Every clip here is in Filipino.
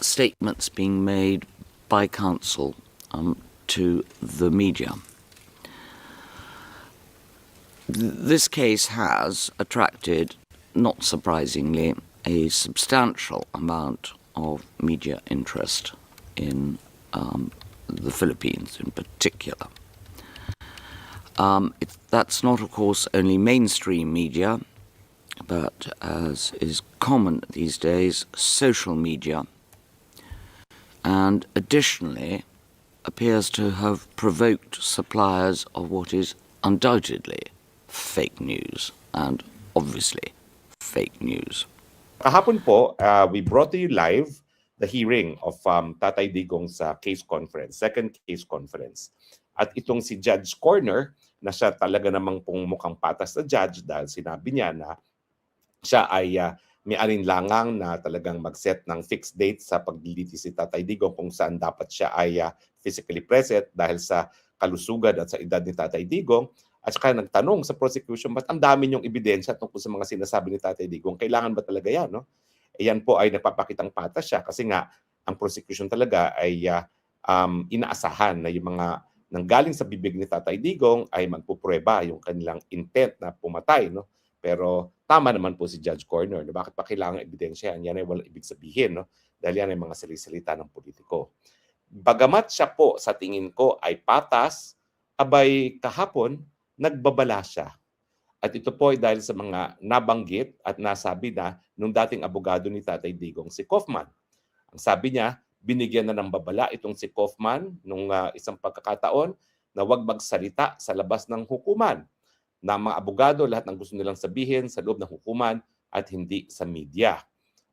statements being made by counsel to the media. This case has attracted, not surprisingly, a substantial amount of media interest in the Philippines in particular. That's not, of course, only mainstream media, but as is common these days, social media, and additionally appears to have provoked suppliers of what is undoubtedly fake news, and obviously fake news. Kahapon po, we brought to you live the hearing of Tatay Digong's case conference, second case conference. At itong si Judge Corner, na siya talaga namang pong mukhang patas na judge dahil sinabi niya na siya ay may alinlangang na talagang mag-set ng fixed date sa paglilitis si Tatay Digong kung saan dapat siya ay physically present dahil sa kalusugan at sa edad ni Tatay Digong. At saka nagtanong sa prosecution, ba't ang dami niyong ebidensya tungkol sa mga sinasabi ni Tatay Digong? Kailangan ba talaga yan? No? Yan po ay nagpapakitang patas siya kasi nga ang prosecution talaga ay inaasahan na yung mga nanggaling sa bibig ni Tatay Digong ay magpuprueba yung kanilang intent na pumatay. No? Pero tama naman po si Judge Corner. No? Bakit pa kailangan ebidensya yan? Yan ay walang ibig sabihin. No? Dahil yan ay mga salisalita ng politiko. Bagamat siya po sa tingin ko ay patas, abay kahapon, nagbabala siya. At ito po ay dahil sa mga nabanggit at nasabi na nung dating abogado ni Tatay Digong, si Kaufman. Ang sabi niya, binigyan na ng babala itong si Kaufman nung isang pagkakataon na huwag magsalita sa labas ng hukuman. Na mga abogado, lahat ng gusto nilang sabihin sa loob ng hukuman at hindi sa media.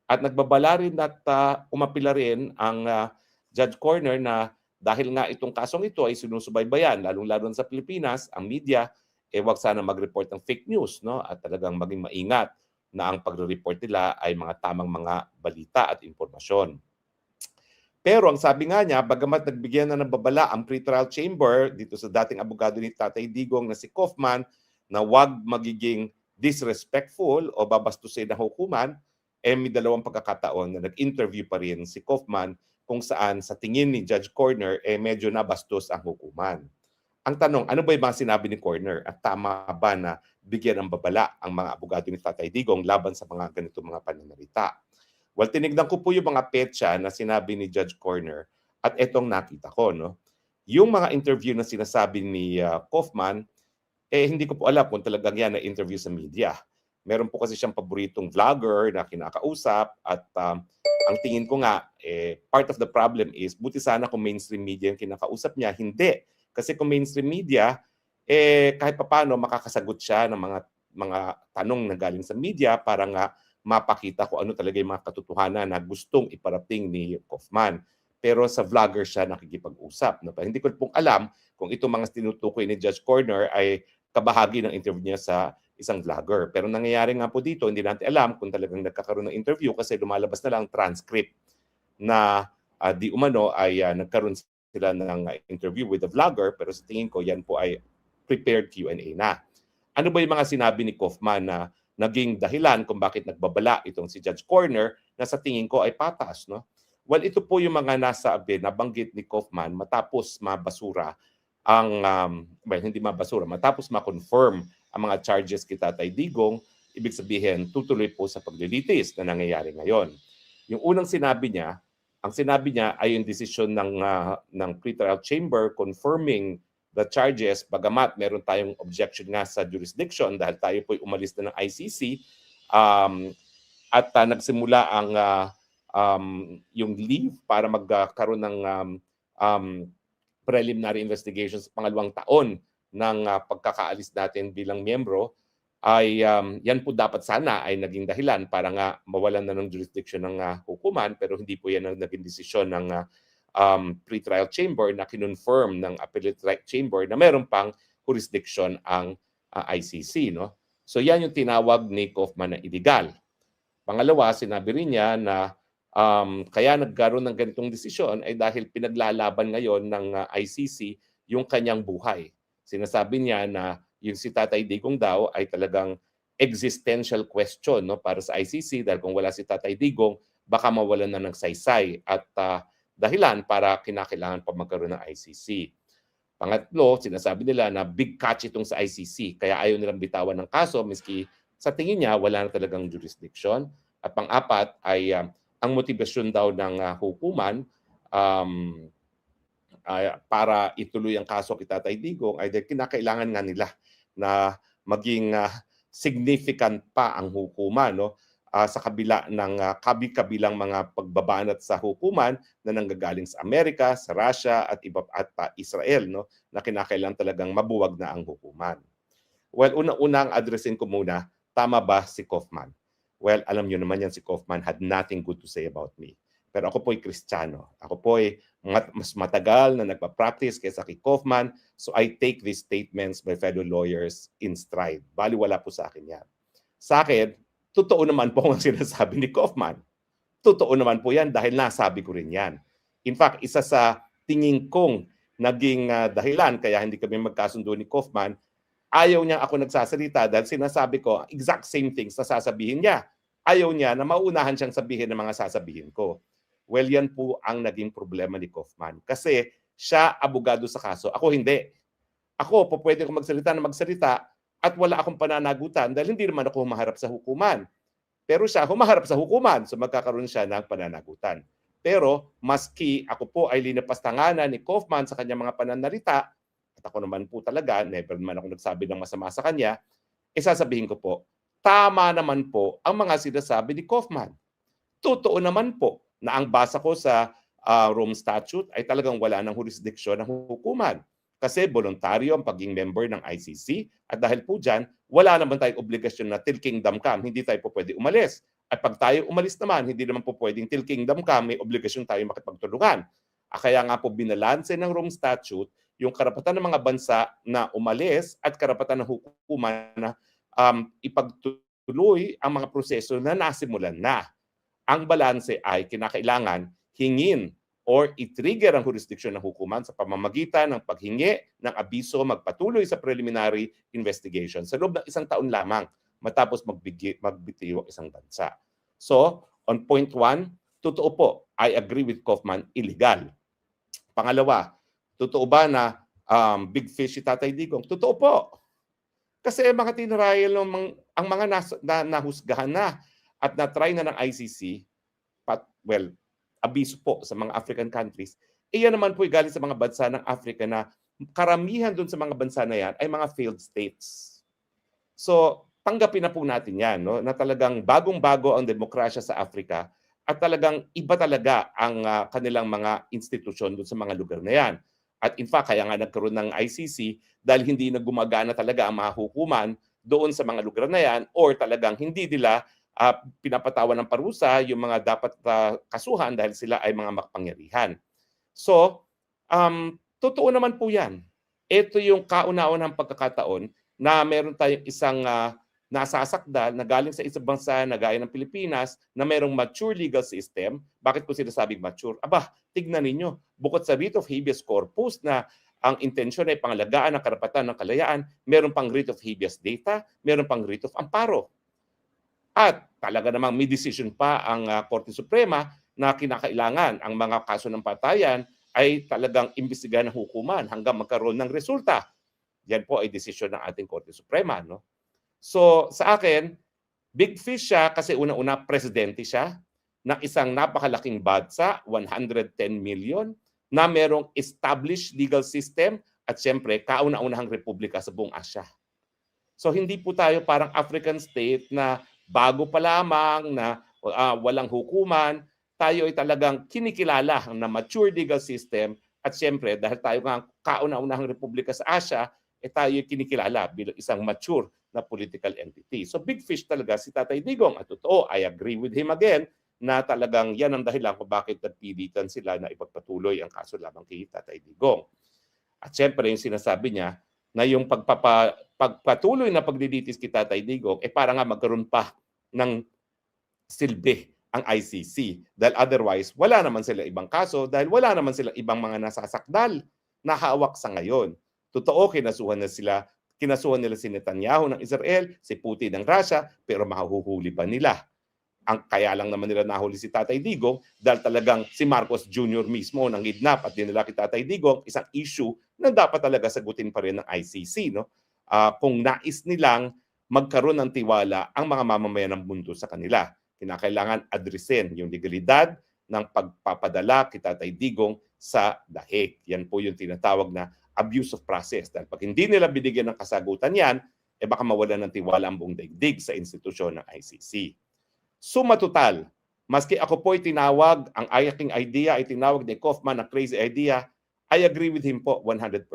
At nagbabala rin at umapila rin ang Judge Corner na dahil nga itong kasong ito ay sinusubaybayan, lalong-lalo sa Pilipinas, ang media, wag sana mag-report ng fake news, no? At talagang maging maingat na ang pagre-report nila ay mga tamang mga balita at impormasyon. Pero ang sabi nga niya, bagamat nagbigyan na ng babala ang pre-trial chamber dito sa dating abogado ni Tatay Digong na si Kaufman na wag magiging disrespectful o babastusin ng hukuman, may dalawang pagkakataon na nag-interview pa rin si Kaufman kung saan sa tingin ni Judge Corner medyo nabastos ang hukuman. Ang tanong, ano ba yung mga sinabi ni Corner at tama ba na bigyan ng babala ang mga abogado ni Tatay Digong laban sa mga ganito mga pananalita? Well, tinignan ko po yung mga petsa na sinabi ni Judge Corner at etong nakita ko. No? Yung mga interview na sinasabi ni Kaufman, hindi ko po alam kung talagang yan na interview sa media. Meron po kasi siyang paboritong vlogger na kinakausap at ang tingin ko nga, part of the problem is buti sana kung mainstream media yung kinakausap niya. Hindi. Kasi kung mainstream media, kahit papaano makakasagot siya ng mga tanong na galing sa media para nga mapakita ko ano talaga yung mga katotohanan na gustong iparating ni Kaufman. Pero sa vlogger siya nakikipag-usap. No? Hindi ko pong alam kung itong mga tinutukoy ni Judge Corner ay kabahagi ng interview niya sa isang vlogger. Pero nangyayari nga po dito, hindi natin alam kung talagang nagkakaroon ng interview kasi lumalabas na lang transcript na di umano ay nagkaroon sila ng interview with the vlogger pero sa tingin ko yan po ay prepared Q&A na. Ano ba yung mga sinabi ni Kaufman na naging dahilan kung bakit nagbabala itong si Judge Corner na sa tingin ko ay patas? No? Well, ito po yung mga nabanggit ni Kaufman matapos mabasura ang, hindi mabasura, matapos ma-confirm ang mga charges kay Tatay Digong, ibig sabihin tutuloy po sa paglilitis na nangyayari ngayon. Yung unang sinabi niya, ang sinabi niya ay yung desisyon ng pre-trial chamber confirming the charges, bagamat meron tayong objection nga sa jurisdiction dahil tayo po'y umalis na ng ICC at nagsimula ang yung leave para magkaroon ng preliminary investigations sa pangalawang taon ng pagkakaalis natin bilang miyembro, ay yan po dapat sana ay naging dahilan para nga mawalan na ng jurisdiction ng hukuman, pero hindi po yan ang naging desisyon ng pre-trial chamber na kinonfirm ng appellate chamber na meron pang jurisdiction ang ICC. No? So yan yung tinawag ni Kaufman na illegal. Pangalawa, sinabi rin niya na kaya nagkaroon ng ganitong desisyon ay dahil pinaglalaban ngayon ng ICC yung kanyang buhay. Sinasabi niya na yung si Tatay Digong daw ay talagang existential question, no, para sa ICC dahil kung wala si Tatay Digong, baka mawalan na ng saysay at dahilan para kinakailangan pa magkaroon ng ICC. Pangatlo, sinasabi nila na big catch itong sa ICC, kaya ayaw nilang bitawan ng kaso miski sa tingin niya wala na talagang jurisdiction. At pang-apat ay ang motivasyon daw ng hukuman para ituloy ang kaso kay Tatay Digong ay dahil kinakailangan nga nila na maging significant pa ang hukuman, no? Sa kabila ng kabi-kabilang mga pagbabanat sa hukuman na nanggagaling sa Amerika, sa Russia at Israel, no, na kinakailangan talagang mabuwag na ang hukuman. Well, unang-unang addressin ko muna, tama ba si Kaufman? Well, alam niyo naman yan, si Kaufman had nothing good to say about me. Pero ako po'y Kristiyano. Ako po'y mas matagal na nagpa-practice kaysa kay Kaufman. So I take these statements by fellow lawyers in stride. Baliwala po sa akin yan. Sa akin, totoo naman po ang sinasabi ni Kaufman. Totoo naman po yan dahil nasabi ko rin yan. In fact, isa sa tingin kong naging dahilan kaya hindi kami magkasundo ni Kaufman, ayaw niya ako nagsasalita dahil sinasabi ko exact same things na sasabihin niya. Ayaw niya na maunahan siyang sabihin ng mga sasabihin ko. Well, yan po ang naging problema ni Kaufman. Kasi siya abogado sa kaso, ako hindi. Ako, pwede akong magsalita at wala akong pananagutan dahil hindi naman ako humaharap sa hukuman. Pero siya humaharap sa hukuman, so magkakaroon siya ng pananagutan. Pero maski ako po ay linapastanganan ni Kaufman sa kanyang mga pananalita, at ako naman po talaga, never naman ako nagsabi ng masama sa kanya, sasabihin ko po, tama naman po ang mga sinasabi ni Kaufman. Totoo naman po na ang basa ko sa Rome Statute ay talagang wala ng jurisdiksyon ng hukuman. Kasi voluntaryo ang pagiging member ng ICC at dahil po dyan, wala naman tayong obligasyon na till kingdom come, hindi tayo po pwede umalis. At pag tayo umalis naman, hindi naman po pwedeng till kingdom come, may obligasyon tayo makipagtulungan. Kaya nga po binalanse ng Rome Statute yung karapatan ng mga bansa na umalis at karapatan ng hukuman na ipagtuloy ang mga proseso na nasimulan na. Ang balanse ay kinakailangan hingin or i-trigger ang jurisdiction ng hukuman sa pamamagitan ng paghingi ng abiso magpatuloy sa preliminary investigation sa loob ng 1 taon lamang matapos magbitiw ang isang bansa. So, on point 1, totoo po, I agree with Kaufman, illegal. Pangalawa, totoo ba na big fish si Tatay Digong? Totoo po. Kasi mga tinrail ang mga nahusgahan na at na-try na ng ICC, abiso po sa mga African countries, iyan naman po galing sa mga bansa ng Africa na karamihan dun sa mga bansa na yan ay mga failed states. So, tanggapin na po natin yan, no? Na talagang bagong-bago ang demokrasya sa Africa at talagang iba talaga ang kanilang mga institusyon dun sa mga lugar na yan. At in fact, kaya nga nagkaroon ng ICC dahil hindi na gumagana talaga ang mga hukuman doon sa mga lugar na yan or talagang hindi nila pinapatawan ng parusa yung mga dapat kasuhan dahil sila ay mga makapangyarihan. So, totoo naman po yan. Ito yung kauna-unahang pagkakataon na meron tayong isang nasasakdal na galing sa isang bansa na gaya ng Pilipinas na merong mature legal system. Bakit ko sinasabing mature? Aba, tignan ninyo. Bukod sa writ of habeas corpus na ang intensyon ay pangalagaan ng karapatan ng kalayaan, meron pang writ of habeas data, meron pang writ of amparo. At talaga namang may decision pa ang Korte Suprema na kinakailangan ang mga kaso ng patayan ay talagang imbestigahan ng hukuman hanggang magkaroon ng resulta. Yan po ay desisyon ng ating Korte Suprema, no? So sa akin, big fish siya kasi una-una presidente siya ng isang napakalaking bansa, 110 million, na merong established legal system at siyempre kauna-unahang republika sa buong Asya. So hindi po tayo parang African state na bago pa lamang na walang hukuman, tayo ay talagang kinikilala na mature legal system at siyempre dahil tayo nga kauna-unahang republika sa Asia, tayo ay kinikilala bilang isang mature na political entity. So big fish talaga si Tatay Digong at totoo, I agree with him again na talagang yan ang dahilan kung bakit nagpilitan sila na ipagpatuloy ang kaso lamang kay Tatay Digong. At siyempre yung sinasabi niya na yung pagpatuloy na paglilitis kay Tatay Digong, para nga magkaroon pa ng silbi ang ICC. Dahil otherwise, wala naman sila ibang kaso dahil wala naman sila ibang mga nasasakdal na hawak sa ngayon. Totoo, kinasuhan nila si Netanyahu ng Israel, si Putin ng Russia, pero mahuhuli pa nila. Ang kaya lang naman nila nahuli si Tatay Digong dahil talagang si Marcos Jr. mismo nang kidnap at dinala kay Tatay Digong, isang issue na dapat talaga sagutin pa rin ng ICC. No? Kung nais nilang magkaroon ng tiwala ang mga mamamayan ng mundo sa kanila, kinakailangan adresin yung legalidad ng pagpapadala kay Tatay Digong sa dahig. Yan po yung tinatawag na abuse of process. Dahil pag hindi nila binigyan ng kasagutan yan, baka mawalan ng tiwala ang buong daigdig sa institusyon ng ICC. Suma total, maski ako po'y tinawag, ang aking idea ay tinawag ni Kaufman na crazy idea, I agree with him po 100%.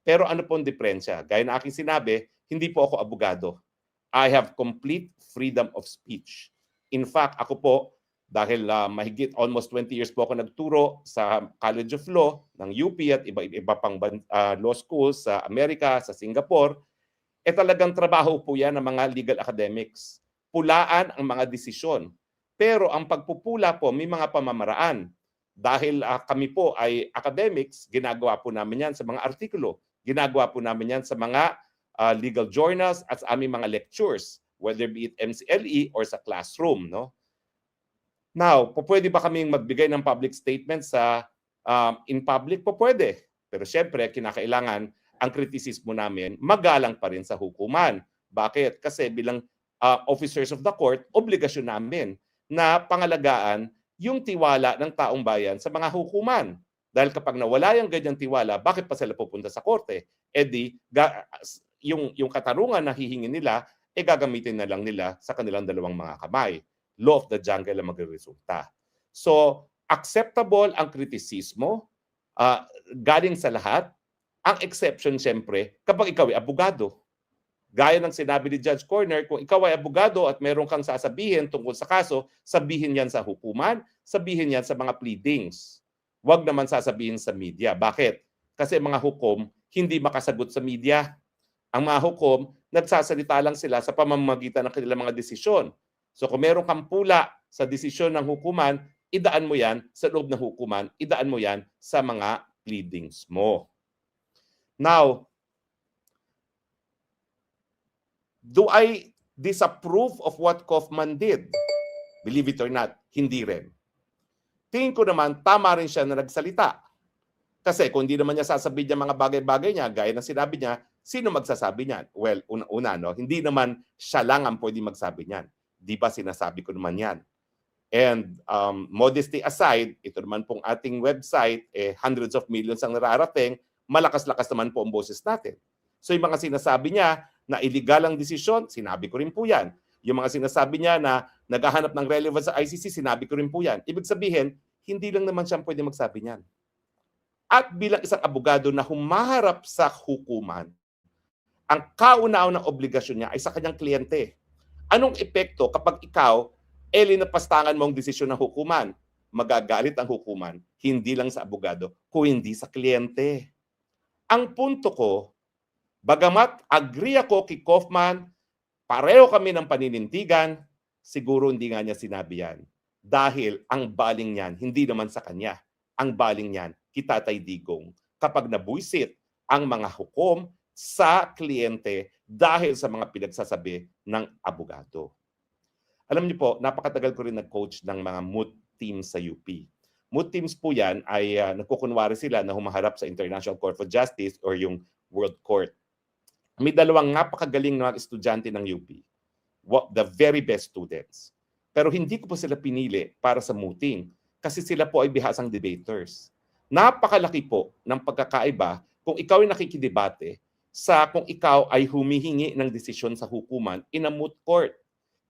Pero ano pong diferensya? Gaya na aking sinabi, hindi po ako abogado. I have complete freedom of speech. In fact, ako po, dahil mahigit almost 20 years po ako nagturo sa College of Law ng UP at iba pang law schools sa Amerika, sa Singapore, talagang trabaho po yan ng mga legal academics. Pulaan ang mga desisyon. Pero ang pagpupula po, may mga pamamaraan. Dahil kami po ay academics, ginagawa po namin yan sa mga artikulo. Ginagawa po namin yan sa mga legal journals at sa aming mga lectures, whether be it MCLE or sa classroom. No? Now, pwede ba kaming magbigay ng public statement sa in public? Pwede. Pero syempre, kinakailangan ang kritisismo namin magalang pa rin sa hukuman. Bakit? Kasi bilang officers of the court, obligasyon namin na pangalagaan yung tiwala ng taong bayan sa mga hukuman. Dahil kapag nawala yung ganyang tiwala, bakit pa sila pupunta sa korte? Yung katarungan na hihingin nila, gagamitin na lang nila sa kanilang dalawang mga kamay. Law of the jungle ang magresulta. So, acceptable ang kritisismo galing sa lahat. Ang exception, siyempre, kapag ikaw ay abogado. Gaya ng sinabi ni Judge Corner, kung ikaw ay abogado at meron kang sasabihin tungkol sa kaso, sabihin yan sa hukuman, sabihin yan sa mga pleadings. Huwag naman sasabihin sa media. Bakit? Kasi mga hukom hindi makasagot sa media. Ang mga hukom, nagsasalita lang sila sa pamamagitan ng kanilang mga desisyon. So kung meron kang pula sa desisyon ng hukuman, idaan mo yan sa loob ng hukuman, idaan mo yan sa mga pleadings mo. Now, do I disapprove of what Kaufman did? Believe it or not, hindi rin. Tingin ko naman, tama rin siya na nagsalita. Kasi kung hindi naman niya sasabihin niya mga bagay-bagay niya, gaya ng sinabi niya, sino magsasabi niyan? Well, una, no? Hindi naman siya lang ang pwede magsabi niyan. Di ba sinasabi ko naman yan? And modesty aside, ito naman pong ating website, hundreds of millions ang nararating, malakas-lakas naman po ang boses natin. So yung mga sinasabi niya na illegal ang desisyon, sinabi ko rin po yan. Yung mga sinasabi niya na naghahanap ng relevance sa ICC, sinabi ko rin po yan. Ibig sabihin, hindi lang naman siya pwede magsabi niyan. At bilang isang abogado na humaharap sa hukuman, ang kauna-unang obligasyon niya ay sa kanyang kliyente. Anong epekto kapag ikaw, linapastangan mo ang desisyon ng hukuman? Magagalit ang hukuman, hindi lang sa abogado, kung hindi sa kliyente. Ang punto ko, bagamat agree ako kay Kaufman, pareho kami ng paninindigan, siguro hindi nga niya sinabi yan. Dahil ang baling niyan, hindi naman sa kanya. Ang baling niyan, kay Tatay Digong. Kapag nabuisit ang mga hukom sa kliyente dahil sa mga pinagsasabi ng abogado. Alam niyo po, napakatagal ko rin nag-coach ng mga moot teams sa UP. Moot teams po yan ay nagkukunwari sila na humaharap sa International Court of Justice or yung World Court. May dalawang napakagaling na mga estudyante ng UP. The very best students. Pero hindi ko po sila pinili para sa mooting kasi sila po ay bihasang debaters. Napakalaki po ng pagkakaiba kung ikaw ay nakikidebate sa kung ikaw ay humihingi ng desisyon sa hukuman in a moot court.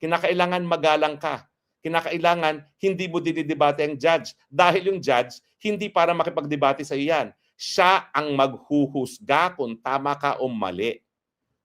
Kinakailangan magalang ka. Kinakailangan hindi mo dinidebate ang judge dahil yung judge hindi para makipagdebate sa iyo yan. Siya ang maghuhusga kung tama ka o mali.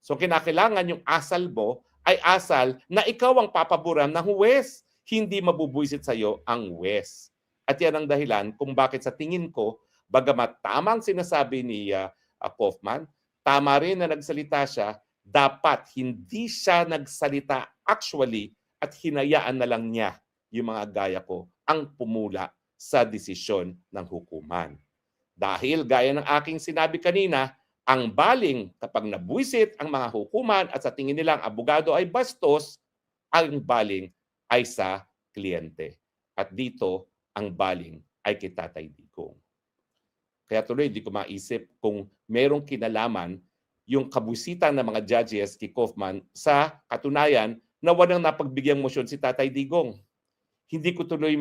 So kinakailangan yung asal mo ay asal na ikaw ang papaboran ng huwes. Hindi mabubuisit sa iyo ang huwes. At yan ang dahilan kung bakit sa tingin ko, bagamat tamang sinasabi ni Kaufman, tama rin na nagsalita siya, dapat hindi siya nagsalita actually at hinayaan na lang niya yung mga gaya ko ang pumula sa desisyon ng hukuman. Dahil gaya ng aking sinabi kanina, ang baling kapag nabuisit ang mga hukuman at sa tingin nilang abogado ay bastos, ang baling ay sa kliyente. At dito, ang baling ay kay Tatay Digong. Kaya tuloy, hindi ko maisip kung merong kinalaman yung kabusitan ng mga judges kay Kaufman sa katunayan na walang napagbigyan motion si Tatay Digong. Hindi ko tuloy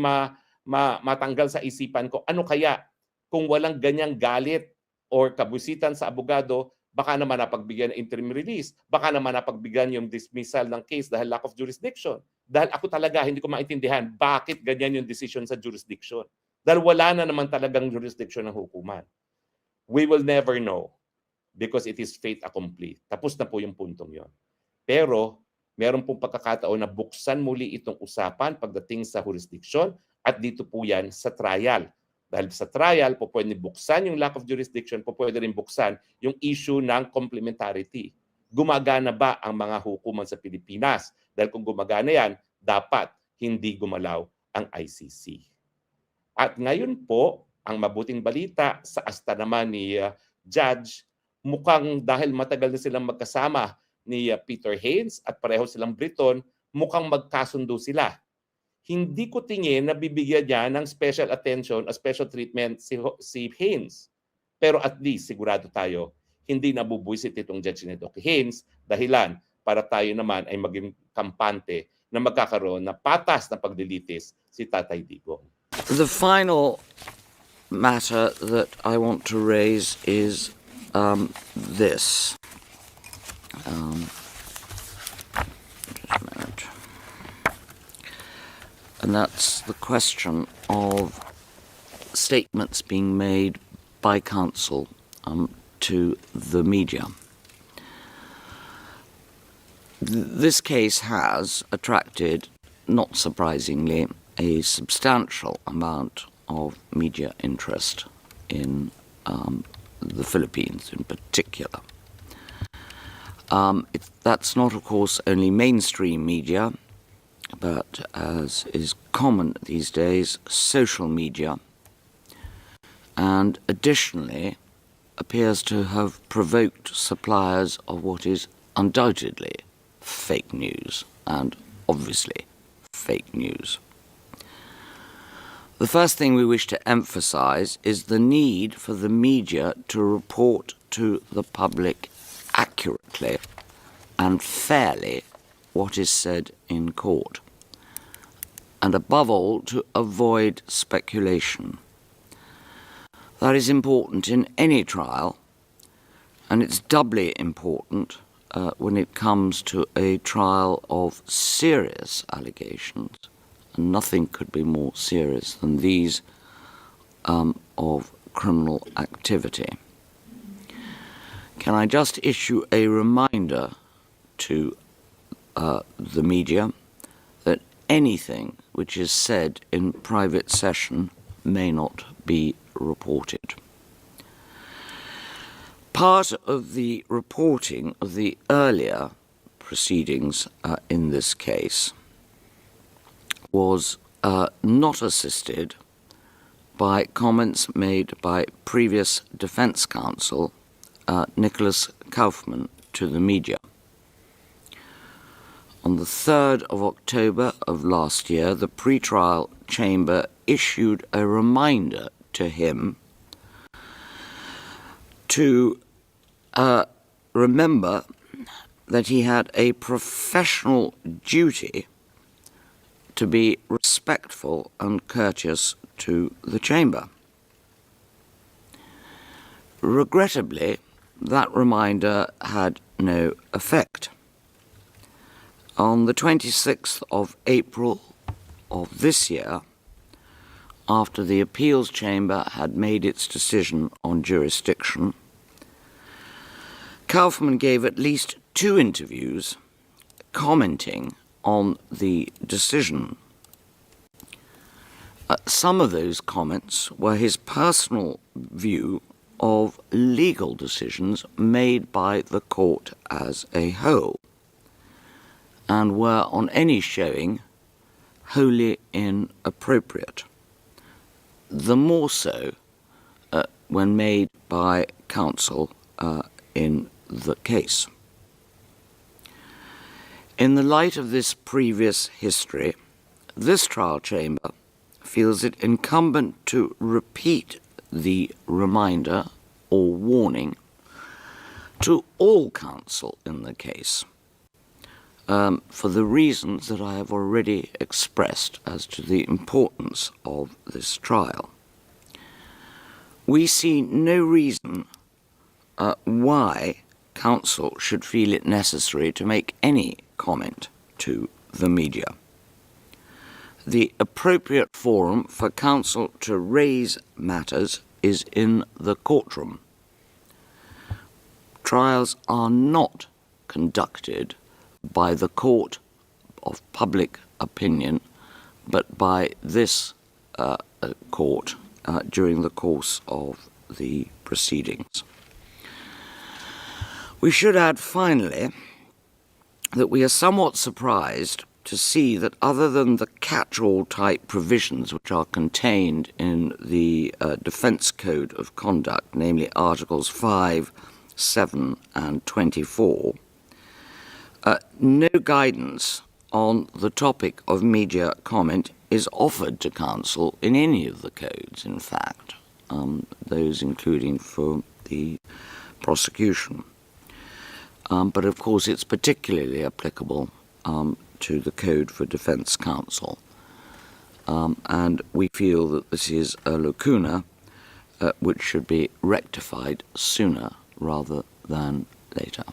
matanggal sa isipan ko, ano kaya kung walang ganyang galit or kabusitan sa abogado, baka naman napagbigyan ng interim release, baka naman napagbigyan yung dismissal ng case dahil lack of jurisdiction. Dahil ako talaga hindi ko maintindihan bakit ganyan yung decision sa jurisdiction. Dahil wala na naman talagang jurisdiction ng hukuman. We will never know because it is fait accompli. Tapos na po yung puntong yon. Pero meron pong pagkakataon na buksan muli itong usapan pagdating sa jurisdiction at dito po yan sa trial. Dahil sa trial, po pwede buksan yung lack of jurisdiction, po pwede rin buksan yung issue ng complementarity. Gumagana ba ang mga hukuman sa Pilipinas? Dahil kung gumagana yan, dapat hindi gumalaw ang ICC. At ngayon po, ang mabuting balita sa asta naman ni Judge, mukhang dahil matagal na silang magkasama ni Peter Haynes at pareho silang Briton, mukhang magkasundo sila. Hindi ko tingin na bibigyan niya ng special attention o special treatment si Haynes. Pero at least, sigurado tayo, hindi nabubuisit itong judge nito kay Haynes dahilan para tayo naman ay maging kampante na magkakaroon na patas na paglilitis si Tatay Digong. The final matter that I want to raise is this. Just a minute. And that's the question of statements being made by counsel to the media. This case has attracted, not surprisingly, a substantial amount of media interest in the Philippines in particular. That's not, of course, only mainstream media, but as is common these days, social media, and additionally appears to have provoked suppliers of what is undoubtedly fake news, and obviously fake news. The first thing we wish to emphasize is the need for the media to report to the public accurately and fairly what is said in court, and above all, to avoid speculation. That is important in any trial, and it's doubly important when it comes to a trial of serious allegations. And nothing could be more serious than these of criminal activity. Can I just issue a reminder to the media that anything which is said in private session may not be reported. Part of the reporting of the earlier proceedings in this case was not assisted by comments made by previous defense counsel Nicholas Kaufman to the media. On the 3rd of October of last year, the pretrial chamber issued a reminder to him to remember that he had a professional duty to be respectful and courteous to the chamber. Regrettably, that reminder had no effect. On the 26th of April of this year, after the appeals chamber had made its decision on jurisdiction, Kaufman gave at least 2 interviews commenting on the decision. Some of those comments were his personal view of legal decisions made by the court as a whole, and were on any showing wholly inappropriate. The more so when made by counsel in the case. In the light of this previous history, this trial chamber feels it incumbent to repeat the reminder or warning to all counsel in the case, for the reasons that I have already expressed as to the importance of this trial. We see no reason why counsel should feel it necessary to make any comment to the media. The appropriate forum for counsel to raise matters is in the courtroom. Trials are not conducted by the court of public opinion, but by this court during the course of the proceedings. We should add finally that we are somewhat surprised to see that other than the catch-all type provisions which are contained in the Defence Code of Conduct, namely Articles 5, 7 and 24, no guidance on the topic of media comment is offered to counsel in any of the codes, in fact, those including for the prosecution. But of course it's particularly applicable to the Code for Defence Counsel. And we feel that this is a lacuna which should be rectified sooner rather than later.